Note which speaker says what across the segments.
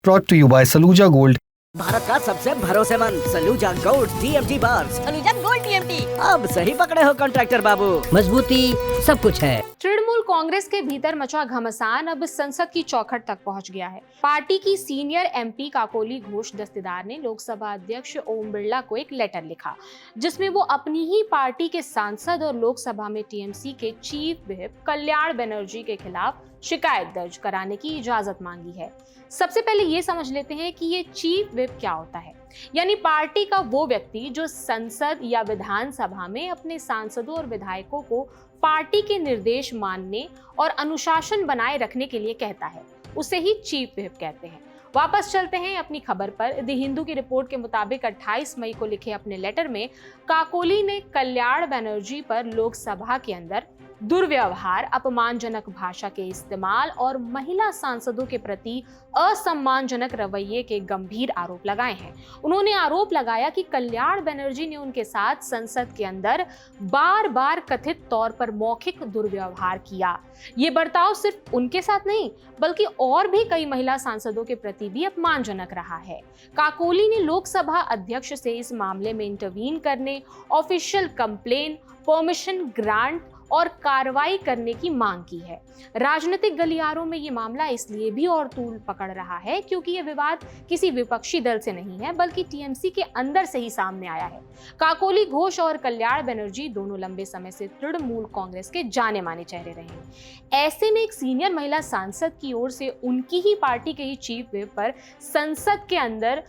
Speaker 1: brought to you by Saluja Gold.
Speaker 2: Bharat का सबसे भरोसेमंद Saluja gold TMT bars.
Speaker 3: Saluja gold TMT.
Speaker 2: अब सही पकड़े हो कॉन्ट्रैक्टर बाबू, मजबूती सब कुछ है।
Speaker 4: तृणमूल कांग्रेस के भीतर मचा घमासान अब संसद की चौखट तक पहुंच गया है। पार्टी की सीनियर एमपी काकोली घोष दस्तेदार ने लोकसभा अध्यक्ष ओम बिरला को एक लेटर लिखा, जिसमें वो अपनी ही पार्टी के सांसद और लोकसभा में टीएमसी के चीफ व्हिप कल्याण बनर्जी के खिलाफ शिकायत दर्ज कराने की इजाजत मांगी है। सबसे पहले ये समझ लेते हैं कि ये चीफ व्हिप क्या होता है। यानी पार्टी का वो व्यक्ति जो संसद या विधानसभा में अपने सांसदों और विधायकों को पार्टी के निर्देश मानने और अनुशासन बनाए रखने के लिए कहता है, उसे ही चीफ व्हिप कहते हैं। वापस चलते हैं अपनी खबर पर। द हिंदू की रिपोर्ट के मुताबिक 28 मई को लिखे अपने लेटर में काकोली ने कल्याण बनर्जी पर लोकसभा के अंदर दुर्व्यवहार, अपमानजनक भाषा के इस्तेमाल और महिला सांसदों के प्रति असम्मानजनक रवैये के गंभीर आरोप लगाए हैं। उन्होंने आरोप लगाया कि कल्याण बनर्जी ने उनके साथ संसद के अंदर बार बार कथित तौर पर मौखिक दुर्व्यवहार किया। ये बर्ताव सिर्फ उनके साथ नहीं, बल्कि और भी कई महिला सांसदों के प्रति भी अपमानजनक रहा है। काकोली ने लोकसभा अध्यक्ष से इस मामले में इंटरवीन करने, ऑफिशियल कंप्लेन, परमिशन ग्रांट और कार्रवाई करने की मांग की है। राजनीतिक गलियारों में ये मामला इसलिए भी और तूल पकड़ रहा है क्योंकि ये विवाद किसी विपक्षी दल से नहीं है, बल्कि टीएमसी के अंदर से ही सामने आया है। काकोली घोष और कल्याण बनर्जी दोनों लंबे समय से तृणमूल कांग्रेस के जाने माने चेहरे रहे हैं। ऐसे में एक सीनियर महिला सांसद की ओर से उनकी ही पार्टी के ही चीफ व्हिप पर संसद के अंदर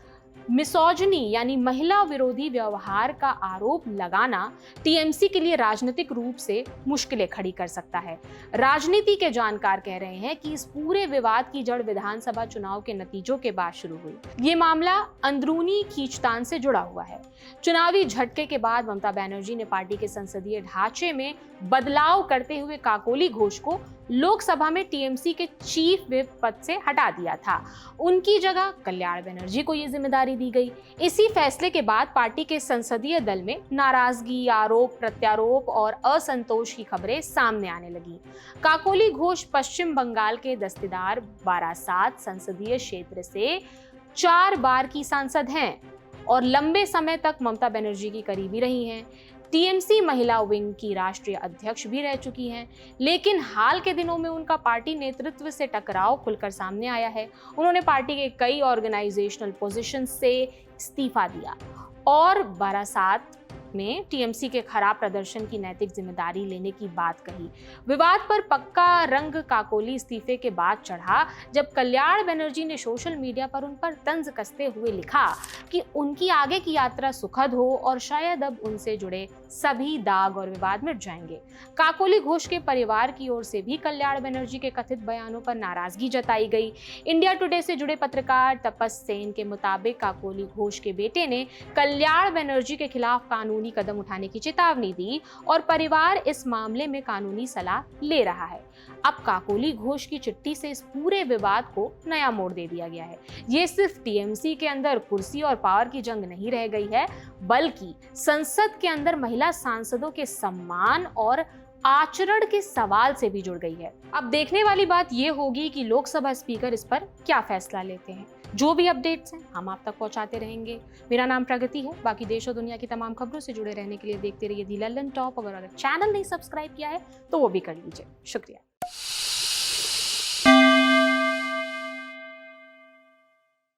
Speaker 4: मिसोजिनी यानी महिला विरोधी व्यवहार का आरोप लगाना टीएमसी के लिए राजनीतिक रूप से मुश्किलें खड़ी कर सकता है। राजनीति के जानकार कह रहे हैं कि इस पूरे विवाद की जड़ विधानसभा चुनाव के नतीजों के बाद शुरू हुई। ये मामला अंदरूनी खींचतान से जुड़ा हुआ है। चुनावी झटके के बाद ममता बनर्जी ने पार्टी के संसदीय ढांचे में बदलाव करते हुए काकोली घोष को लोकसभा में टीएमसी के चीफ व्हिप पद से हटा दिया था। उनकी जगह कल्याण बनर्जी को यह जिम्मेदारी दी गई। इसी फैसले के बाद पार्टी के संसदीय दल में नाराजगी, आरोप प्रत्यारोप और असंतोष की खबरें सामने आने लगी। काकोली घोष पश्चिम बंगाल के दस्तेदार बारासात संसदीय क्षेत्र से 4 बार की सांसद हैं और लंबे समय तक ममता बनर्जी की करीबी रही हैं। टीएमसी महिला विंग की राष्ट्रीय अध्यक्ष भी रह चुकी हैं, लेकिन हाल के दिनों में उनका पार्टी नेतृत्व से टकराव खुलकर सामने आया है। उन्होंने पार्टी के कई ऑर्गेनाइजेशनल पोजीशन से इस्तीफा दिया और बारासात में टीएमसी के खराब प्रदर्शन की नैतिक जिम्मेदारी लेने की बात कही। विवाद पर पक्का रंग काकोली इस्तीफे के बाद चढ़ा जब कल्याण बनर्जी ने सोशल मीडिया पर उन पर तंज कसते हुए लिखा कि उनकी आगे की यात्रा सुखद हो और शायद अब उनसे जुड़े सभी दाग और विवाद मिट जाएंगे। काकोली घोष के परिवार की ओर से भी कल्याण बनर्जी के कथित बयानों पर नाराजगी जताई गई। इंडिया टुडे से जुड़े पत्रकार तपस सेन के मुताबिक काकोली घोष के बेटे ने कल्याण बनर्जी के खिलाफ कानूनी कदम उठाने की चेतावनी दी और परिवार इस मामले में कानूनी सलाह ले रहा है। अब काकोली घोष की चिट्ठी से इस पूरे विवाद को नया मोड़ दे दिया गया है। ये सिर्फ टीएमसी के अंदर कुर्सी और पावर की जंग नहीं रह गई है, बल्कि संसद के अंदर महिला सांसदों के सम्मान और आचरण के सवाल से भी जुड़ गई है। अब देखने वाली बात यह होगी कि लोकसभा स्पीकर इस पर क्या फैसला लेते हैं। जो भी अपडेट्स हैं हम आप तक पहुंचाते रहेंगे। मेरा नाम प्रगति है। बाकी देश और दुनिया की तमाम खबरों से जुड़े रहने के लिए देखते रहिए दी लल्लन टॉप। अगर चैनल नहीं सब्सक्राइब किया है तो वो भी कर लीजिए। शुक्रिया।